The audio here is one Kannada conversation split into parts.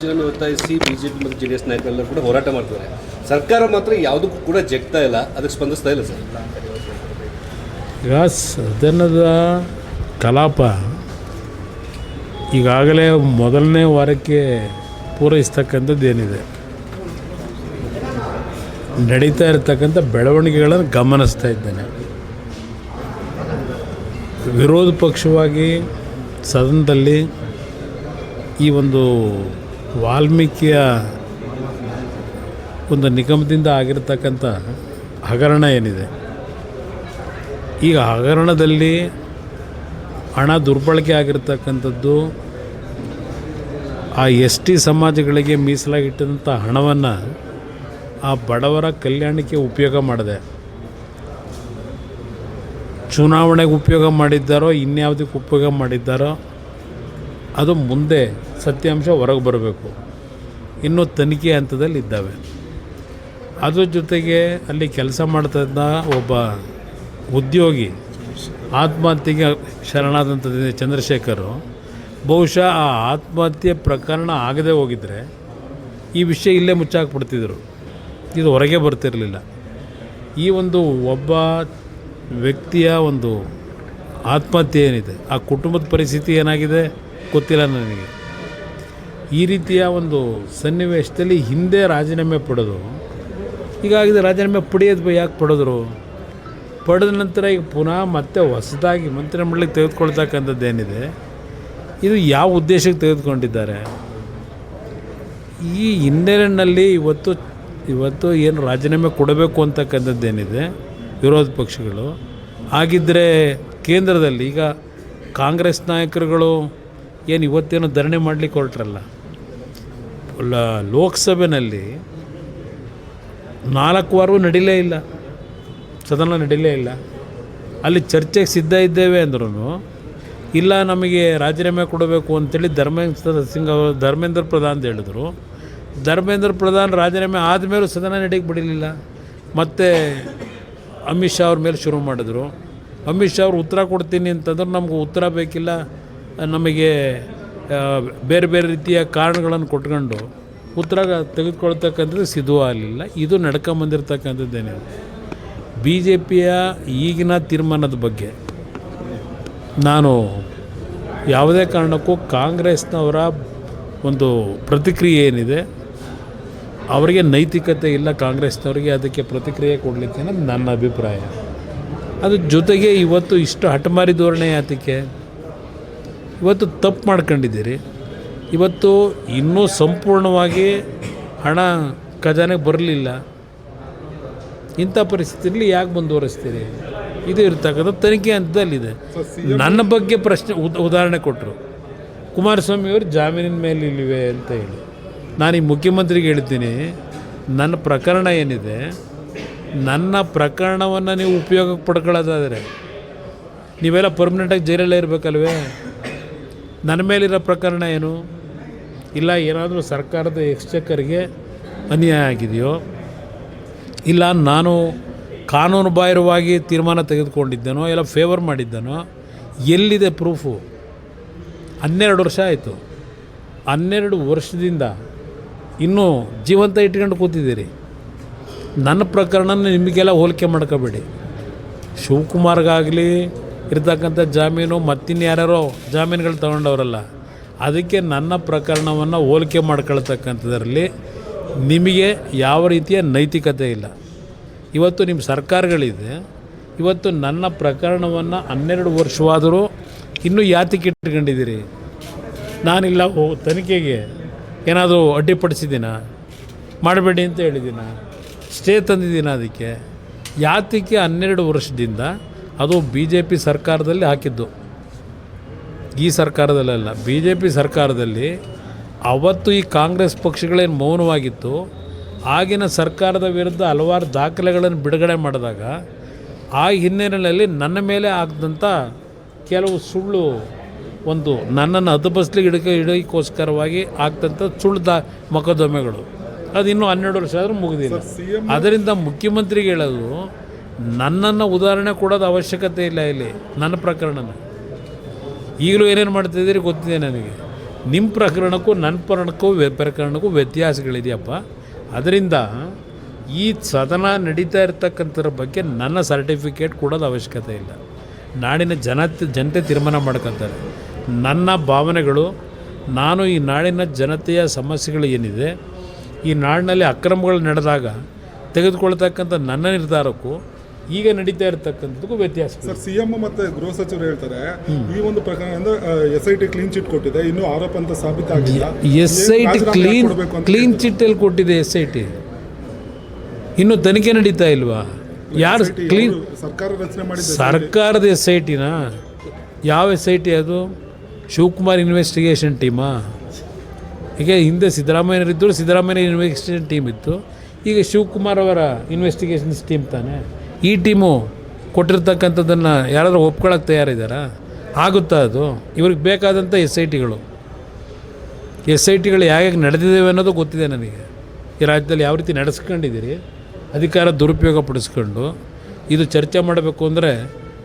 ಒತ್ತಾಯಿಸಿ ಬಿಜೆಪಿ ಮತ್ತು ಜೆಡಿಎಸ್ ನಾಯಕರೆಲ್ಲರೂ ಕೂಡ ಹೋರಾಟ ಮಾಡ್ತಾರೆ. ಸರ್ಕಾರ ಮಾತ್ರ ಯಾವುದಕ್ಕೂ ಕೂಡ ಜಗ್ತಾ ಇಲ್ಲ, ಅದಕ್ಕೆ ಸ್ಪಂದಿಸ್ತಾ ಇಲ್ಲ ಸರ್. ಈಗ ಸದನದ ಕಲಾಪ ಈಗಾಗಲೇ ಮೊದಲನೇ ವಾರಕ್ಕೆ ಪೂರೈಸ್ತಕ್ಕಂಥದ್ದು ಏನಿದೆ, ನಡೀತಾ ಇರತಕ್ಕಂಥ ಬೆಳವಣಿಗೆಗಳನ್ನು ಗಮನಿಸ್ತಾ ಇದ್ದೇನೆ. ವಿರೋಧ ಪಕ್ಷವಾಗಿ ಸದನದಲ್ಲಿ ಈ ಒಂದು ವಾಲ್ಮೀಕಿಯ ಒಂದು ನಿಗಮದಿಂದ ಆಗಿರತಕ್ಕಂಥ ಹಗರಣ ಏನಿದೆ, ಈಗ ಹಗರಣದಲ್ಲಿ ಹಣ ದುರ್ಬಳಕೆ ಆಗಿರತಕ್ಕಂಥದ್ದು, ಆ ಎಸ್ ಟಿ ಸಮಾಜಗಳಿಗೆ ಮೀಸಲಾಗಿಟ್ಟಂಥ ಹಣವನ್ನು ಆ ಬಡವರ ಕಲ್ಯಾಣಕ್ಕೆ ಉಪಯೋಗ ಮಾಡಿದೆ. ಚುನಾವಣೆಗೆ ಉಪಯೋಗ ಮಾಡಿದ್ದಾರೋ ಇನ್ಯಾವುದಕ್ಕೆ ಉಪಯೋಗ ಮಾಡಿದ್ದಾರೋ ಅದು ಮುಂದೆ ಸತ್ಯಾಂಶ ಹೊರಗೆ ಬರಬೇಕು. ಇನ್ನೂ ತನಿಖೆ ಹಂತದಲ್ಲಿ ಇದ್ದಾವೆ. ಅದ್ರ ಜೊತೆಗೆ ಅಲ್ಲಿ ಕೆಲಸ ಮಾಡ್ತಿದ್ದ ಒಬ್ಬ ಉದ್ಯೋಗಿ ಆತ್ಮಹತ್ಯೆಗೆ ಶರಣಾದಂಥದ್ದು ಚಂದ್ರಶೇಖರು, ಬಹುಶಃ ಆ ಆತ್ಮಹತ್ಯೆ ಪ್ರಕರಣ ಆಗದೆ ಹೋಗಿದ್ದರೆ ಈ ವಿಷಯ ಇಲ್ಲೇ ಮುಚ್ಚಾಕ್ಬಿಡ್ತಿದ್ರು, ಇದು ಹೊರಗೆ ಬರ್ತಿರಲಿಲ್ಲ. ಈ ಒಂದು ಒಬ್ಬ ವ್ಯಕ್ತಿಯ ಒಂದು ಆತ್ಮಹತ್ಯೆ ಏನಿದೆ, ಆ ಕುಟುಂಬದ ಪರಿಸ್ಥಿತಿ ಏನಾಗಿದೆ ಗೊತ್ತಿಲ್ಲ ನನಗೆ. ಈ ರೀತಿಯ ಒಂದು ಸನ್ನಿವೇಶದಲ್ಲಿ ಹಿಂದೆ ರಾಜೀನಾಮೆ ಪಡೆದು, ಹೀಗಾಗಿದೆ ರಾಜೀನಾಮೆ ಪಡೆಯೋದು ಯಾಕೆ ಪಡೆದ್ರು? ಪಡೆದ ನಂತರ ಈಗ ಪುನಃ ಮತ್ತೆ ಹೊಸದಾಗಿ ಮಂತ್ರಿಮಂಡಲಕ್ಕೆ ತೆಗೆದುಕೊಳ್ತಕ್ಕಂಥದ್ದು ಏನಿದೆ, ಇದು ಯಾವ ಉದ್ದೇಶಕ್ಕೆ ತೆಗೆದುಕೊಂಡಿದ್ದಾರೆ? ಈ ಹಿನ್ನೆಲೆಯಲ್ಲಿ ಇವತ್ತು ಏನು ರಾಜೀನಾಮೆ ಕೊಡಬೇಕು ಅಂತಕ್ಕಂಥದ್ದೇನಿದೆ ವಿರೋಧ ಪಕ್ಷಗಳು, ಆಗಿದ್ದರೆ ಕೇಂದ್ರದಲ್ಲಿ ಈಗ ಕಾಂಗ್ರೆಸ್ ನಾಯಕರುಗಳು ಏನು ಇವತ್ತೇನು ಧರಣಿ ಮಾಡಲಿಕ್ಕೆ ಹೊರಟ್ರಲ್ಲ, ಲೋಕಸಭೆಯಲ್ಲಿ 4 ವಾರವೂ ನಡೀಲೇ ಇಲ್ಲ, ಸದನ ನಡೀಲೇ ಇಲ್ಲ. ಅಲ್ಲಿ ಚರ್ಚೆಗೆ ಸಿದ್ಧ ಇದ್ದೇವೆ ಅಂದ್ರೂ ಇಲ್ಲ, ನಮಗೆ ರಾಜೀನಾಮೆ ಕೊಡಬೇಕು ಅಂತೇಳಿ ಧರ್ಮೇಂದ್ರ ಪ್ರಧಾನ್ ಅಂತ ಹೇಳಿದ್ರು. ಧರ್ಮೇಂದ್ರ ಪ್ರಧಾನ್ ರಾಜೀನಾಮೆ ಆದಮೇಲೂ ಸದನ ನಡೆಯಕ್ಕೆ ಬಿಡಲಿಲ್ಲ. ಮತ್ತು ಅಮಿತ್ ಶಾ ಅವ್ರ ಮೇಲೆ ಶುರು ಮಾಡಿದ್ರು. ಅಮಿತ್ ಶಾ ಅವ್ರು ಉತ್ತರ ಕೊಡ್ತೀನಿ ಅಂತಂದ್ರೆ ನಮ್ಗೆ ಉತ್ತರ ಬೇಕಿಲ್ಲ, ನಮಗೆ ಬೇರೆ ಬೇರೆ ರೀತಿಯ ಕಾರಣಗಳನ್ನು ಕೊಟ್ಕೊಂಡು ಉತ್ತರ ತೆಗೆದುಕೊಳ್ತಕ್ಕಂಥದ್ದು ಸಿದ್ಧವಾಗಲಿಲ್ಲ. ಇದು ನಡ್ಕೊಂಬಂದಿರ್ತಕ್ಕಂಥದ್ದೇನಿದೆ. ಬಿ ಜೆ ಪಿಯ ಈಗಿನ ತೀರ್ಮಾನದ ಬಗ್ಗೆ ನಾನು ಯಾವುದೇ ಕಾರಣಕ್ಕೂ ಕಾಂಗ್ರೆಸ್ನವರ ಒಂದು ಪ್ರತಿಕ್ರಿಯೆ ಏನಿದೆ, ಅವರಿಗೆ ನೈತಿಕತೆ ಇಲ್ಲ ಕಾಂಗ್ರೆಸ್ನವರಿಗೆ, ಅದಕ್ಕೆ ಪ್ರತಿಕ್ರಿಯೆ ಕೊಡಲಿಕ್ಕೆ ಅನ್ನೋದು ನನ್ನ ಅಭಿಪ್ರಾಯ. ಅದ್ರ ಜೊತೆಗೆ ಇವತ್ತು ಇಷ್ಟು ಹಠಮಾರಿ ಧೋರಣೆ ಯಾತಕ್ಕೆ? ಇವತ್ತು ತಪ್ಪು ಮಾಡ್ಕೊಂಡಿದ್ದೀರಿ. ಇವತ್ತು ಇನ್ನೂ ಸಂಪೂರ್ಣವಾಗಿ ಹಣ ಖಜಾನೆಗೆ ಬರಲಿಲ್ಲ. ಇಂಥ ಪರಿಸ್ಥಿತಿಯಲ್ಲಿ ಯಾಕೆ ಮುಂದುವರಿಸ್ತೀರಿ? ಇದು ಇರ್ತಕ್ಕಂಥ ತನಿಖೆ ಹಂತದಲ್ಲಿದೆ. ನನ್ನ ಬಗ್ಗೆ ಪ್ರಶ್ನೆ ಉದಾಹರಣೆ ಕೊಟ್ಟರು, ಕುಮಾರಸ್ವಾಮಿಯವರು ಜಾಮೀನಿನ ಮೇಲೆ ಇಲ್ಲಿವೆ ಅಂತ ಹೇಳಿ. ನಾನು ಈ ಮುಖ್ಯಮಂತ್ರಿಗೆ ಹೇಳ್ತೀನಿ, ನನ್ನ ಪ್ರಕರಣ ಏನಿದೆ, ನನ್ನ ಪ್ರಕರಣವನ್ನು ನೀವು ಉಪಯೋಗಕ್ಕೆ ಪಡ್ಕೊಳ್ಳೋದಾದರೆ ನೀವೆಲ್ಲ ಪರ್ಮನೆಂಟಾಗಿ ಜೈಲಲ್ಲೇ ಇರಬೇಕಲ್ವೇ? ನನ್ನ ಮೇಲಿರೋ ಪ್ರಕರಣ ಏನು ಇಲ್ಲ, ಏನಾದರೂ ಸರ್ಕಾರದ ಎಕ್ಸ್ಚೆಕ್ಕರ್ಗೆ ಅನ್ಯಾಯ ಆಗಿದೆಯೋ, ಇಲ್ಲ ನಾನು ಕಾನೂನು ಬಾಹಿರವಾಗಿ ತೀರ್ಮಾನ ತೆಗೆದುಕೊಂಡಿದ್ದೇನೋ, ಇಲ್ಲ ಫೇವರ್ ಮಾಡಿದ್ದೇನೋ, ಎಲ್ಲಿದೆ ಪ್ರೂಫು? 12 ವರ್ಷ ಆಯಿತು. 12 ವರ್ಷದಿಂದ ಇನ್ನೂ ಜೀವಂತ ಇಟ್ಕೊಂಡು ಕೂತಿದ್ದೀರಿ. ನನ್ನ ಪ್ರಕರಣ ನಿಮಗೆಲ್ಲ ಹೋಲಿಕೆ ಮಾಡ್ಕೋಬೇಡಿ. ಶಿವಕುಮಾರ್ಗಾಗಲಿ ಇರ್ತಕ್ಕಂಥ ಜಾಮೀನು ಮತ್ತಿನ್ಯಾರ್ಯಾರೋ ಜಾಮೀನುಗಳು ತಗೊಂಡವರಲ್ಲ, ಅದಕ್ಕೆ ನನ್ನ ಪ್ರಕರಣವನ್ನು ಹೋಲಿಕೆ ಮಾಡ್ಕೊಳ್ತಕ್ಕಂಥದ್ರಲ್ಲಿ ನಿಮಗೆ ಯಾವ ರೀತಿಯ ನೈತಿಕತೆ ಇಲ್ಲ. ಇವತ್ತು ನಿಮ್ಮ ಸರ್ಕಾರಗಳಿದೆ, ಇವತ್ತು ನನ್ನ ಪ್ರಕರಣವನ್ನು 12 ವರ್ಷವಾದರೂ ಇನ್ನೂ ಯಾತಕ್ಕೆ ಇಟ್ಕೊಂಡಿದ್ದೀರಿ? ನಾನಿಲ್ಲ ತನಿಖೆಗೆ ಏನಾದರೂ ಅಡ್ಡಿಪಡಿಸಿದ್ದೀನ? ಮಾಡಬೇಡಿ ಅಂತ ಹೇಳಿದ್ದೀನ? ಸ್ಟೇ ತಂದಿದ್ದೀನ? ಅದಕ್ಕೆ ಯಾತಕ್ಕೆ 12 ವರ್ಷದಿಂದ? ಅದು ಬಿ ಜೆ ಪಿ ಸರ್ಕಾರದಲ್ಲಿ ಹಾಕಿದ್ದು, ಈ ಸರ್ಕಾರದಲ್ಲ. ಬಿ ಜೆ ಪಿ ಸರ್ಕಾರದಲ್ಲಿ ಅವತ್ತು ಈ ಕಾಂಗ್ರೆಸ್ ಪಕ್ಷಗಳೇನು ಮೌನವಾಗಿತ್ತು, ಆಗಿನ ಸರ್ಕಾರದ ವಿರುದ್ಧ ಹಲವಾರು ದಾಖಲೆಗಳನ್ನು ಬಿಡುಗಡೆ ಮಾಡಿದಾಗ ಆ ಹಿನ್ನೆಲೆಯಲ್ಲಿ ನನ್ನ ಮೇಲೆ ಆಗದಂಥ ಕೆಲವು ಸುಳ್ಳು, ಒಂದು ನನ್ನನ್ನು ಹದಬಸ್ಲಿಗೆ ಇಡೋಕ್ಕೋಸ್ಕರವಾಗಿ ಆಗ್ತಂಥ ಸುಳ್ಳು ಮೊಕದ್ದಮೆಗಳು, ಅದು ಇನ್ನೂ 12 ವರ್ಷ ಆದರೂ ಮುಗಿದಿಲ್ಲ. ಅದರಿಂದ ಮುಖ್ಯಮಂತ್ರಿಗೆ ಹೇಳೋದು, ನನ್ನನ್ನು ಉದಾಹರಣೆ ಕೊಡೋದು ಅವಶ್ಯಕತೆ ಇಲ್ಲ. ಇಲ್ಲಿ ನನ್ನ ಪ್ರಕರಣನ ಈಗಲೂ ಏನೇನು ಮಾಡ್ತಾಯಿದ್ದೀರಿ ಗೊತ್ತಿದೆ ನನಗೆ. ನಿಮ್ಮ ಪ್ರಕರಣಕ್ಕೂ ನನ್ನ ಪ್ರಕರಣಕ್ಕೂ ವ್ಯತ್ಯಾಸಗಳಿದೆಯಪ್ಪ. ಅದರಿಂದ ಈ ಸದನ ನಡೀತಾ ಇರ್ತಕ್ಕಂಥದ್ರ ಬಗ್ಗೆ ನನ್ನ ಸರ್ಟಿಫಿಕೇಟ್ ಕೊಡೋದು ಅವಶ್ಯಕತೆ ಇಲ್ಲ. ನಾಡಿನ ಜನತೆ ತೀರ್ಮಾನ ಮಾಡ್ಕೊತಾರೆ. ನನ್ನ ಭಾವನೆಗಳು, ನಾನು ಈ ನಾಡಿನ ಜನತೆಯ ಸಮಸ್ಯೆಗಳು ಏನಿದೆ, ಈ ನಾಡಿನಲ್ಲಿ ಅಕ್ರಮಗಳು ನಡೆದಾಗ ತೆಗೆದುಕೊಳ್ತಕ್ಕಂಥ ನನ್ನ ನಿರ್ಧಾರಕ್ಕೂ ಈಗ ನಡೀತಾ ಇರತಕ್ಕಂಥದ್ದಕ್ಕೂ ವ್ಯತ್ಯಾಸ. ಸರ್, ಸಿಎಂ ಮತ್ತು ಗೃಹ ಸಚಿವರು ಹೇಳ್ತಾರೆ ಈ ಒಂದು ಪ್ರಕರಣದಿಂದ SIT ಕ್ಲೀನ್ ಚಿಟ್ ಕೊಟ್ಟಿದೆ, ಇನ್ನೂ ಆರೋಪ ಅಂತ ಸಾಬೀತಾಗಿಲ್ಲ. SIT ಕ್ಲೀನ್ ಚಿಟ್ಟಲ್ಲಿ ಕೊಟ್ಟಿದೆ. SIT ಇನ್ನೂ ತನಿಖೆ ನಡೀತಾ ಇಲ್ವಾ? ಯಾರು ಕ್ಲೀನ್? ಸರ್ಕಾರ ರಚನೆ ಮಾಡಿದೆ. ಸರ್ಕಾರದ SITನ ಯಾವ SIT ಅದು? ಶಿವಕುಮಾರ್ ಇನ್ವೆಸ್ಟಿಗೇಷನ್ ಟೀಮಾ? ಈಗ ಹಿಂದೆ ಸಿದ್ದರಾಮಯ್ಯನವರಿದ್ದರು, ಸಿದ್ದರಾಮಯ್ಯ ಇನ್ವೆಸ್ಟಿಗೇಷನ್ ಟೀಮ್ ಇತ್ತು. ಈಗ ಶಿವಕುಮಾರ್ ಅವರ ಇನ್ವೆಸ್ಟಿಗೇಷನ್ಸ್ ಟೀಮ್ ತಾನೆ. ಈ ಟೀಮು ಕೊಟ್ಟಿರ್ತಕ್ಕಂಥದ್ದನ್ನು ಯಾರಾದರೂ ಒಪ್ಕೊಳ್ಳೋಕೆ ತಯಾರಿದ್ದಾರಾ? ಆಗುತ್ತಾ ಅದು? ಇವ್ರಿಗೆ ಬೇಕಾದಂಥ SITಗಳು ಯಾಕೆ ನಡೆದಿದ್ದೇವೆ ಅನ್ನೋದು ಗೊತ್ತಿದೆ ನನಗೆ. ಈ ರಾಜ್ಯದಲ್ಲಿ ಯಾವ ರೀತಿ ನಡೆಸ್ಕೊಂಡಿದ್ದೀರಿ, ಅಧಿಕಾರ ದುರುಪಯೋಗ ಪಡಿಸ್ಕೊಂಡು. ಇದು ಚರ್ಚೆ ಮಾಡಬೇಕು ಅಂದರೆ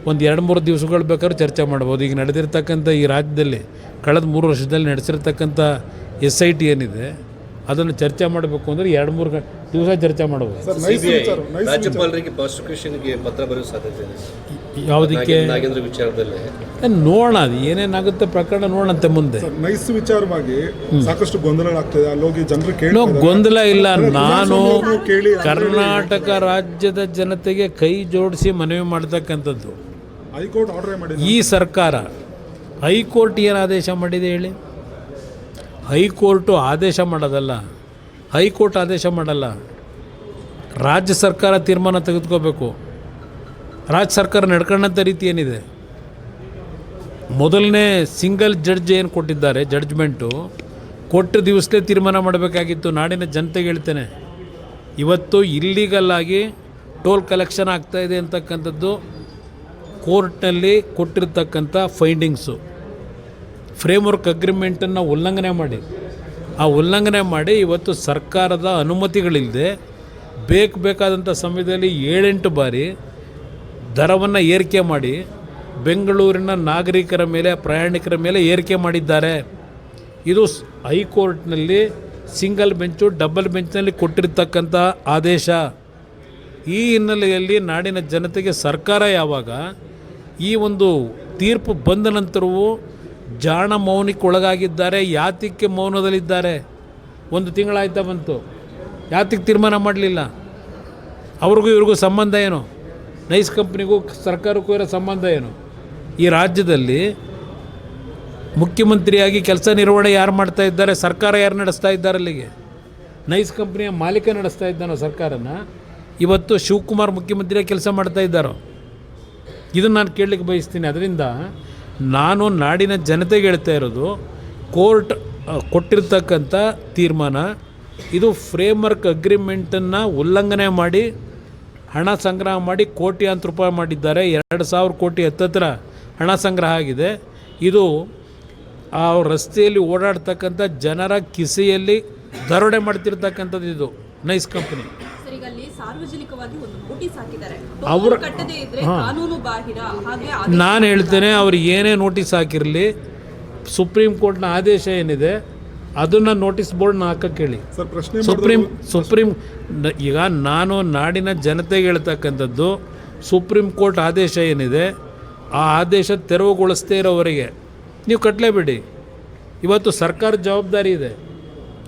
ಒಂದು 2-3 ದಿವಸಗಳು ಬೇಕಾದ್ರೂ ಚರ್ಚೆ ಮಾಡ್ಬೋದು. ಈಗ ನಡೆದಿರ್ತಕ್ಕಂಥ ಈ ರಾಜ್ಯದಲ್ಲಿ ಕಳೆದ 3 ವರ್ಷದಲ್ಲಿ ನಡೆಸಿರ್ತಕ್ಕಂಥ SIT ಏನಿದೆ ಅದನ್ನು ಚರ್ಚೆ ಮಾಡಬೇಕು ಅಂದರೆ 2-3 ದಿವಸ ಚರ್ಚೆ ಮಾಡ್ಬೋದು. ರಾಜ್ಯಪಾಲರಿಗೆ ಪ್ರಾಸಿಕ್ಯೂಷನ್ಗೆ ಪತ್ರ ಬರೆಯೋ ಸಾಧ್ಯತೆ ಇದೆ. ಯಾವುದಕ್ಕೆ? ನಾಗೇಂದ್ರ ವಿಚಾರದಲ್ಲಿ ನೋಡೋಣ, ಅದು ಏನೇನಾಗುತ್ತೆ ಪ್ರಕರಣ ನೋಡೋಣಂತೆ ಮುಂದೆ. ನೈಸ್ ವಿಚಾರವಾಗಿ ಸಾಕಷ್ಟು ಗೊಂದಲಗಳಾಗ್ತದೆ. ಅಲ್ಲೋಗಿ ಜನರು ಕೇಳಿ ಗೊಂದಲ ಇಲ್ಲ. ನಾನು ಕರ್ನಾಟಕ ರಾಜ್ಯದ ಜನತೆಗೆ ಕೈ ಜೋಡಿಸಿ ಮನವಿ ಮಾಡ್ತಕ್ಕಂಥದ್ದು. ಹೈಕೋರ್ಟ್ ಆರ್ಡರ್ ಮಾಡಿದೆ. ಈ ಸರ್ಕಾರ, ಹೈಕೋರ್ಟ್ ಏನು ಆದೇಶ ಮಾಡಿದೆ ಹೇಳಿ? ಹೈಕೋರ್ಟು ಆದೇಶ ಮಾಡೋದಲ್ಲ, ಹೈಕೋರ್ಟ್ ಆದೇಶ ಮಾಡಲ್ಲ. ರಾಜ್ಯ ಸರ್ಕಾರ ತೀರ್ಮಾನ ತೆಗೆದುಕೋಬೇಕು. ರಾಜ್ಯ ಸರ್ಕಾರ ನಡ್ಕೊಂಡಂಥ ರೀತಿ ಏನಿದೆ, ಮೊದಲನೇ ಸಿಂಗಲ್ ಜಡ್ಜ್ ಏನು ಕೊಟ್ಟಿದ್ದಾರೆ, ಜಡ್ಜ್ಮೆಂಟು ಕೊಟ್ಟ ದಿವಸಲೇ ತೀರ್ಮಾನ ಮಾಡಬೇಕಾಗಿತ್ತು. ನಾಡಿನ ಜನತೆಗೆ ಹೇಳ್ತೇನೆ, ಇವತ್ತು ಇಲ್ಲೀಗಲ್ಲಾಗಿ ಟೋಲ್ ಕಲೆಕ್ಷನ್ ಆಗ್ತಾಯಿದೆ ಅಂತಕ್ಕಂಥದ್ದು ಕೋರ್ಟ್ನಲ್ಲಿ ಕೊಟ್ಟಿರ್ತಕ್ಕಂಥ ಫೈಂಡಿಂಗ್ಸು. ಫ್ರೇಮ್ವರ್ಕ್ ಅಗ್ರಿಮೆಂಟನ್ನು ಉಲ್ಲಂಘನೆ ಮಾಡಿ ಇವತ್ತು ಸರ್ಕಾರದ ಅನುಮತಿಗಳಿಲ್ಲದೆ ಬೇಕಾದಂಥ ಸಮಯದಲ್ಲಿ 7-8 ಬಾರಿ ದರವನ್ನು ಏರಿಕೆ ಮಾಡಿ ಬೆಂಗಳೂರಿನ ನಾಗರಿಕರ ಮೇಲೆ, ಪ್ರಯಾಣಿಕರ ಮೇಲೆ ಏರಿಕೆ ಮಾಡಿದ್ದಾರೆ. ಇದು ಹೈಕೋರ್ಟ್ನಲ್ಲಿ ಸಿಂಗಲ್ ಬೆಂಚು, ಡಬಲ್ ಬೆಂಚ್ನಲ್ಲಿ ಕೊಟ್ಟಿರ್ತಕ್ಕಂಥ ಆದೇಶ. ಈ ಹಿನ್ನೆಲೆಯಲ್ಲಿ ನಾಡಿನ ಜನತೆಗೆ ಸರ್ಕಾರ ಯಾವಾಗ ಈ ಒಂದು ತೀರ್ಪು ಬಂದ ನಂತರವೂ ಜಾಣ ಮೌನಕ್ಕೆ ಒಳಗಾಗಿದ್ದಾರೆ, ಯಾತಕ್ಕೆ ಮೌನದಲ್ಲಿದ್ದಾರೆ? 1 ತಿಂಗಳಾಯ್ತಾ ಬಂತು, ಯಾತಕ್ಕೆ ತೀರ್ಮಾನ ಮಾಡಲಿಲ್ಲ? ಅವ್ರಿಗೂ ಇವ್ರಿಗೂ ಸಂಬಂಧ ಏನು? ನೈಸ್ ಕಂಪ್ನಿಗೂ ಸರ್ಕಾರಕ್ಕೂ ಇರೋ ಸಂಬಂಧ ಏನು? ಈ ರಾಜ್ಯದಲ್ಲಿ ಮುಖ್ಯಮಂತ್ರಿಯಾಗಿ ಕೆಲಸ ನಿರ್ವಹಣೆ ಯಾರು ಮಾಡ್ತಾ ಇದ್ದಾರೆ? ಸರ್ಕಾರ ಯಾರು ನಡೆಸ್ತಾ ಇದ್ದಾರೆ? ಅಲ್ಲಿಗೆ ನೈಸ್ ಕಂಪ್ನಿಯ ಮಾಲೀಕ ನಡೆಸ್ತಾ ಇದ್ದಾನೋ ಸರ್ಕಾರನ? ಇವತ್ತು ಶಿವಕುಮಾರ್ ಮುಖ್ಯಮಂತ್ರಿಯಾಗಿ ಕೆಲಸ ಮಾಡ್ತಾ ಇದ್ದಾರೋ? ಇದನ್ನು ನಾನು ಕೇಳಲಿಕ್ಕೆ ಬಯಸ್ತೀನಿ. ಅದರಿಂದ ನಾನು ನಾಡಿನ ಜನತೆಗೆ ಹೇಳ್ತಾ ಇರೋದು, ಕೋರ್ಟ್ ಕೊಟ್ಟಿರ್ತಕ್ಕಂಥ ತೀರ್ಮಾನ ಇದು ಫ್ರೇಮ್ವರ್ಕ್ ಅಗ್ರಿಮೆಂಟನ್ನು ಉಲ್ಲಂಘನೆ ಮಾಡಿ ಹಣ ಸಂಗ್ರಹ ಮಾಡಿ ಕೋಟ್ಯಾಂತರ ರೂಪಾಯಿ ಮಾಡಿದ್ದಾರೆ. 2,000 ಕೋಟಿ ಹತ್ತತ್ರ ಹಣ ಸಂಗ್ರಹ ಆಗಿದೆ. ಇದು ಆ ರಸ್ತೆಯಲ್ಲಿ ಓಡಾಡ್ತಕ್ಕಂಥ ಜನರ ಕಿಸೆಯಲ್ಲಿ ದರೋಡೆ ಮಾಡ್ತಿರ್ತಕ್ಕಂಥದ್ದು ಇದು ನೈಸ್ ಕಂಪನಿ. ನಾನು ಹೇಳ್ತೇನೆ, ಅವ್ರು ಏನೇ ನೋಟಿಸ್ ಹಾಕಿರಲಿ, ಸುಪ್ರೀಂ ಕೋರ್ಟ್ನ ಆದೇಶ ಏನಿದೆ ಅದನ್ನು ನೋಟಿಸ್ ಬೋರ್ಡ್ನ ಹಾಕಕ್ಕೆ ಹೇಳಿ. ಸುಪ್ರೀಂ ಈಗ ನಾನು ನಾಡಿನ ಜನತೆಗೆ ಹೇಳ್ತಕ್ಕಂಥದ್ದು, ಸುಪ್ರೀಂ ಕೋರ್ಟ್ ಆದೇಶ ಏನಿದೆ ಆ ಆದೇಶ ತೆರವುಗೊಳಿಸ್ತೇ ಇರೋವರೆಗೆ ನೀವು ಕಟ್ಟಲೇಬೇಡಿ. ಇವತ್ತು ಸರ್ಕಾರದ ಜವಾಬ್ದಾರಿ ಇದೆ.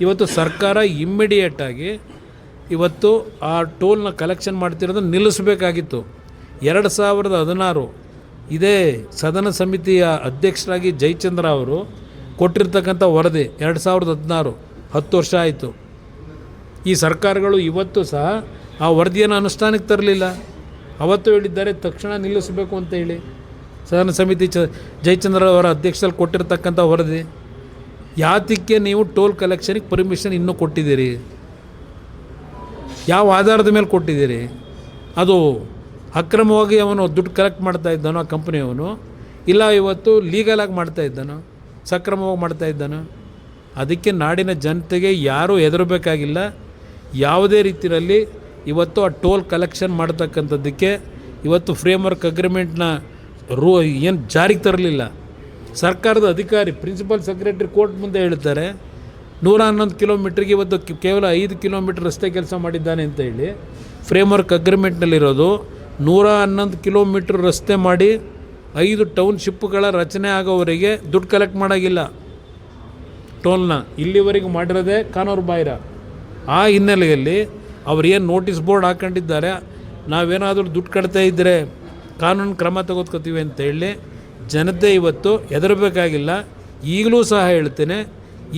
ಇವತ್ತು ಸರ್ಕಾರ ಇಮ್ಮಿಡಿಯೇಟಾಗಿ ಇವತ್ತು ಆ ಟೋಲ್ನ ಕಲೆಕ್ಷನ್ ಮಾಡ್ತಿರೋದನ್ನು ನಿಲ್ಲಿಸಬೇಕಾಗಿತ್ತು. 2016 ಇದೇ ಸದನ ಸಮಿತಿಯ ಅಧ್ಯಕ್ಷರಾಗಿ ಜಯಚಂದ್ರ ಅವರು ಕೊಟ್ಟಿರ್ತಕ್ಕಂಥ ವರದಿ 2016, 10 ವರ್ಷ ಆಯಿತು. ಈ ಸರ್ಕಾರಗಳು ಇವತ್ತು ಸಹ ಆ ವರದಿಯನ್ನು ಅನುಷ್ಠಾನಕ್ಕೆ ತರಲಿಲ್ಲ. ಅವತ್ತು ಹೇಳಿದ್ದಾರೆ ತಕ್ಷಣ ನಿಲ್ಲಿಸಬೇಕು ಅಂತ ಹೇಳಿ. ಸದನ ಸಮಿತಿ ಜಯಚಂದ್ರ ಅವರ ಅಧ್ಯಕ್ಷರಲ್ಲಿ ಕೊಟ್ಟಿರ್ತಕ್ಕಂಥ ವರದಿ. ಯಾತಕ್ಕೆ ನೀವು ಟೋಲ್ ಕಲೆಕ್ಷನಿಗೆ ಪರ್ಮಿಷನ್ ಇನ್ನೂ ಕೊಟ್ಟಿದ್ದೀರಿ? ಯಾವ ಆಧಾರದ ಮೇಲೆ ಕೊಟ್ಟಿದ್ದೀರಿ? ಅದು ಅಕ್ರಮವಾಗಿ ಅವನು ದುಡ್ಡು ಕಲೆಕ್ಟ್ ಮಾಡ್ತಾ ಇದ್ದಾನೋ ಆ ಕಂಪ್ನಿಯವನು, ಇಲ್ಲ ಇವತ್ತು ಲೀಗಲಾಗಿ ಮಾಡ್ತಾ ಇದ್ದಾನೋ, ಸಕ್ರಮವಾಗಿ ಮಾಡ್ತಾ ಇದ್ದಾನೋ? ಅದಕ್ಕೆ ನಾಡಿನ ಜನತೆಗೆ ಯಾರೂ ಹೆದರಬೇಕಾಗಿಲ್ಲ. ಯಾವುದೇ ರೀತಿಯಲ್ಲಿ ಇವತ್ತು ಆ ಟೋಲ್ ಕಲೆಕ್ಷನ್ ಮಾಡ್ತಕ್ಕಂಥದ್ದಕ್ಕೆ ಇವತ್ತು ಫ್ರೇಮ್ವರ್ಕ್ ಅಗ್ರಿಮೆಂಟ್ನ ಏನು ಜಾರಿಗೆ ತರಲಿಲ್ಲ. ಸರ್ಕಾರದ ಅಧಿಕಾರಿ ಪ್ರಿನ್ಸಿಪಲ್ ಸೆಕ್ರೆಟರಿ ಕೋರ್ಟ್ ಮುಂದೆ ಹೇಳ್ತಾರೆ 111 ಕಿಲೋಮೀಟ್ರಿಗೆ ಇವತ್ತು ಕೇವಲ 5 ಕಿಲೋಮೀಟ್ರ್ ರಸ್ತೆ ಕೆಲಸ ಮಾಡಿದ್ದಾನೆ ಅಂತ ಹೇಳಿ ಫ್ರೇಮ್ವರ್ಕ್ ಅಗ್ರಿಮೆಂಟ್ನಲ್ಲಿರೋದು 111 ಕಿಲೋಮೀಟ್ರ್ ರಸ್ತೆ ಮಾಡಿ 5 ಟೌನ್ಶಿಪ್ಗಳ ರಚನೆ ಆಗೋವರೆಗೆ ದುಡ್ಡು ಕಲೆಕ್ಟ್ ಮಾಡೋಂಗಿಲ್ಲ. ಟೋಲ್ನ ಇಲ್ಲಿವರೆಗೆ ಮಾಡಿರೋದೇ ಕಾನೂನು ಬಾಹಿರ. ಆ ಹಿನ್ನೆಲೆಯಲ್ಲಿ ಅವ್ರು ಏನು ನೋಟಿಸ್ ಬೋರ್ಡ್ ಹಾಕೊಂಡಿದ್ದಾರೆ, ನಾವೇನಾದರೂ ದುಡ್ಡು ಕಟ್ತಾ ಇದ್ದರೆ ಕಾನೂನು ಕ್ರಮ ತೆಗೆದುಕೊತೀವಿ ಅಂತೇಳಿ ಜನತೆ ಇವತ್ತು ಹೆದರಬೇಕಾಗಿಲ್ಲ. ಈಗಲೂ ಸಹ ಹೇಳ್ತೇನೆ,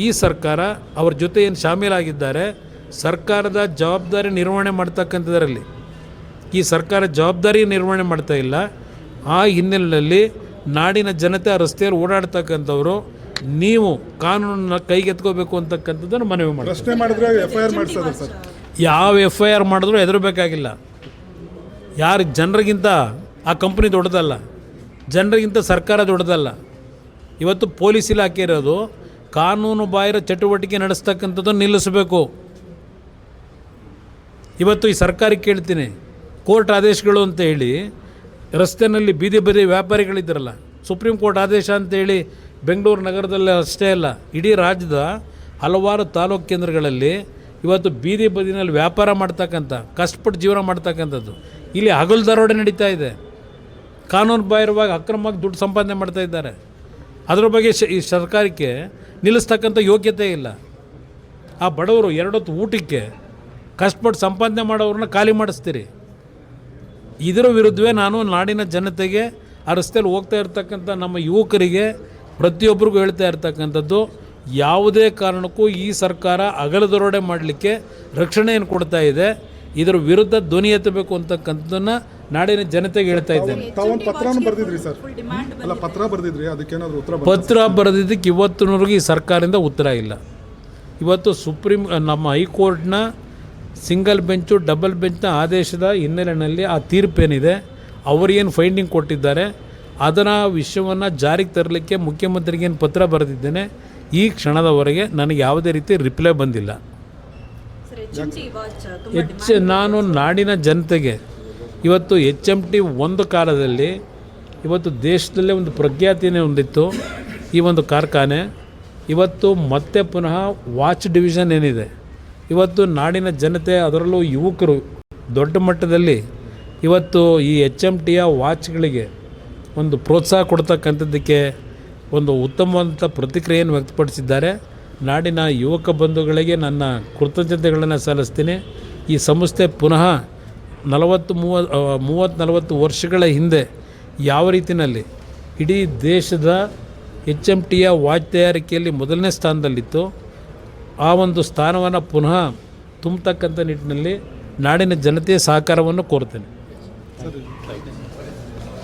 ಈ ಸರ್ಕಾರ ಅವ್ರ ಜೊತೆ ಏನು ಶಾಮೀಲಾಗಿದ್ದಾರೆ, ಸರ್ಕಾರದ ಜವಾಬ್ದಾರಿ ನಿರ್ವಹಣೆ ಮಾಡ್ತಕ್ಕಂಥದ್ರಲ್ಲಿ ಈ ಸರ್ಕಾರ ಜವಾಬ್ದಾರಿ ನಿರ್ವಹಣೆ ಮಾಡ್ತಾ ಇಲ್ಲ. ಆ ಹಿನ್ನೆಲೆಯಲ್ಲಿ ನಾಡಿನ ಜನತೆ ಆ ರಸ್ತೆಯಲ್ಲಿ ಓಡಾಡ್ತಕ್ಕಂಥವ್ರು ನೀವು ಕಾನೂನನ್ನ ಕೈಗೆತ್ಕೋಬೇಕು ಅಂತಕ್ಕಂಥದ್ದನ್ನು ಮನವಿ ಮಾಡಿ. ಪ್ರಶ್ನೆ ಮಾಡಿದ್ರೆ FIR ಮಾಡಿಸೋದು ಸರ್. ಯಾವ FIR ಮಾಡಿದ್ರೂ ಹೆದರಬೇಕಾಗಿಲ್ಲ. ಯಾರು ಜನರಿಗಿಂತ ಆ ಕಂಪ್ನಿ ದೊಡ್ಡದಲ್ಲ, ಜನರಿಗಿಂತ ಸರ್ಕಾರ ದೊಡ್ಡದಲ್ಲ. ಇವತ್ತು ಪೊಲೀಸ್ ಇಲಾಖೆ ಇರೋದು ಕಾನೂನು ಬಾಹಿರ ಚಟುವಟಿಕೆ ನಡೆಸ್ತಕ್ಕಂಥದ್ದನ್ನು ನಿಲ್ಲಿಸಬೇಕು. ಇವತ್ತು ಈ ಸರ್ಕಾರಕ್ಕೆ ಕೇಳ್ತೀನಿ, ಕೋರ್ಟ್ ಆದೇಶಗಳು ಅಂತ ಹೇಳಿ ರಸ್ತೆಯಲ್ಲಿ ಬೀದಿ ಬದಿ ವ್ಯಾಪಾರಿಗಳಿದ್ದಾರಲ್ಲ, ಸುಪ್ರೀಂ ಕೋರ್ಟ್ ಆದೇಶ ಅಂತೇಳಿ ಬೆಂಗಳೂರು ನಗರದಲ್ಲಿ ಅಷ್ಟೇ ಅಲ್ಲ, ಇಡೀ ರಾಜ್ಯದ ಹಲವಾರು ತಾಲೂಕು ಕೇಂದ್ರಗಳಲ್ಲಿ ಇವತ್ತು ಬೀದಿ ಬದಿನಲ್ಲಿ ವ್ಯಾಪಾರ ಮಾಡ್ತಕ್ಕಂಥ ಕಷ್ಟಪಟ್ಟು ಜೀವನ ಮಾಡ್ತಕ್ಕಂಥದ್ದು ಇಲ್ಲಿ ಹಗಲು ದರೋಡೆ ನಡೀತಾ ಇದೆ. ಕಾನೂನು ಬಾಹಿರವಾಗಿ ಅಕ್ರಮವಾಗಿ ದುಡ್ಡು ಸಂಪಾದನೆ ಮಾಡ್ತಾ ಇದ್ದಾರೆ. ಅದರ ಬಗ್ಗೆ ಈ ಸರ್ಕಾರಕ್ಕೆ ನಿಲ್ಲಿಸ್ತಕ್ಕಂಥ ಯೋಗ್ಯತೆ ಇಲ್ಲ. ಆ ಬಡವರು 2 ಹೊತ್ತು ಊಟಕ್ಕೆ ಕಷ್ಟಪಟ್ಟು ಸಂಪಾದನೆ ಮಾಡೋರನ್ನ ಖಾಲಿ ಮಾಡಿಸ್ತೀರಿ. ಇದರ ವಿರುದ್ಧವೇ ನಾನು ನಾಡಿನ ಜನತೆಗೆ, ಆ ರಸ್ತೆಯಲ್ಲಿ ಹೋಗ್ತಾ ಇರ್ತಕ್ಕಂಥ ನಮ್ಮ ಯುವಕರಿಗೆ ಪ್ರತಿಯೊಬ್ಬರಿಗೂ ಹೇಳ್ತಾ ಇರ್ತಕ್ಕಂಥದ್ದು, ಯಾವುದೇ ಕಾರಣಕ್ಕೂ ಈ ಸರ್ಕಾರ ಹಗಲು ದರೋಡೆ ಮಾಡಲಿಕ್ಕೆ ರಕ್ಷಣೆಯನ್ನು ಕೊಡ್ತಾ ಇದೆ. ಇದರ ವಿರುದ್ಧ ಧ್ವನಿ ಎತ್ತಬೇಕು ಅಂತಕ್ಕಂಥದ್ದನ್ನು ನಾಡಿನ ಜನತೆಗೆ ಹೇಳ್ತಾ ಇದ್ದೇನೆ. ತಾವೊಂದು ಪತ್ರನೂ ಬರೆದಿದ್ರಿ ಸರ್. ಅಲ್ಲ, ಪತ್ರ ಬರೆದಿದ್ರಿ, ಅದಕ್ಕೇನಾದರೂ ಉತ್ತರ ಪತ್ರ ಬರೆದಿದ್ದಕ್ಕೆ ಇವತ್ತಿನವರೆಗೂ ಈ ಸರ್ಕಾರದಿಂದ ಉತ್ತರ ಇಲ್ಲ. ಇವತ್ತು ನಮ್ಮ ಹೈಕೋರ್ಟ್ನ ಸಿಂಗಲ್ ಬೆಂಚು ಡಬಲ್ ಬೆಂಚ್ನ ಆದೇಶದ ಹಿನ್ನೆಲೆಯಲ್ಲಿ ಆ ತೀರ್ಪೇನಿದೆ, ಅವರೇನು ಫೈಂಡಿಂಗ್ ಕೊಟ್ಟಿದ್ದಾರೆ ಅದರ ವಿಷಯವನ್ನು ಜಾರಿಗೆ ತರಲಿಕ್ಕೆ ಮುಖ್ಯಮಂತ್ರಿಗೇನು ಪತ್ರ ಬರೆದಿದ್ದೇನೆ. ಈ ಕ್ಷಣದವರೆಗೆ ನನಗೆ ಯಾವುದೇ ರೀತಿ ರಿಪ್ಲೈ ಬಂದಿಲ್ಲ. ನಾನು ನಾಡಿನ ಜನತೆಗೆ ಇವತ್ತು HMT ಒಂದು ಕಾಲದಲ್ಲಿ ಇವತ್ತು ದೇಶದಲ್ಲೇ ಒಂದು ಪ್ರಖ್ಯಾತಿನೇ ಹೊಂದಿತ್ತು ಈ ಒಂದು ಕಾರ್ಖಾನೆ. ಇವತ್ತು ಮತ್ತೆ ಪುನಃ ವಾಚ್ ಡಿವಿಷನ್ ಏನಿದೆ, ಇವತ್ತು ನಾಡಿನ ಜನತೆ ಅದರಲ್ಲೂ ಯುವಕರು ದೊಡ್ಡ ಮಟ್ಟದಲ್ಲಿ ಇವತ್ತು ಈ HMTಯ ವಾಚ್ಗಳಿಗೆ ಒಂದು ಪ್ರೋತ್ಸಾಹ ಕೊಡ್ತಕ್ಕಂಥದ್ದಕ್ಕೆ ಒಂದು ಉತ್ತಮವಾದಂಥ ಪ್ರತಿಕ್ರಿಯೆಯನ್ನು ವ್ಯಕ್ತಪಡಿಸಿದ್ದಾರೆ. ನಾಡಿನ ಯುವಕ ಬಂಧುಗಳಿಗೆ ನನ್ನ ಕೃತಜ್ಞತೆಗಳನ್ನು ಸಲ್ಲಿಸ್ತೀನಿ. ಈ ಸಂಸ್ಥೆ ಪುನಃ 30-40 ವರ್ಷಗಳ ಹಿಂದೆ ಯಾವ ರೀತಿಯಲ್ಲಿ ಇಡೀ ದೇಶದ HMTಯ ವಾಚ್ ತಯಾರಿಕೆಯಲ್ಲಿ ಮೊದಲನೇ ಸ್ಥಾನದಲ್ಲಿತ್ತು, ಆ ಒಂದು ಸ್ಥಾನವನ್ನು ಪುನಃ ತುಂಬತಕ್ಕಂಥ ನಿಟ್ಟಿನಲ್ಲಿ ನಾಡಿನ ಜನತೆಯ ಸಹಕಾರವನ್ನು ಕೋರ್ತೇನೆ.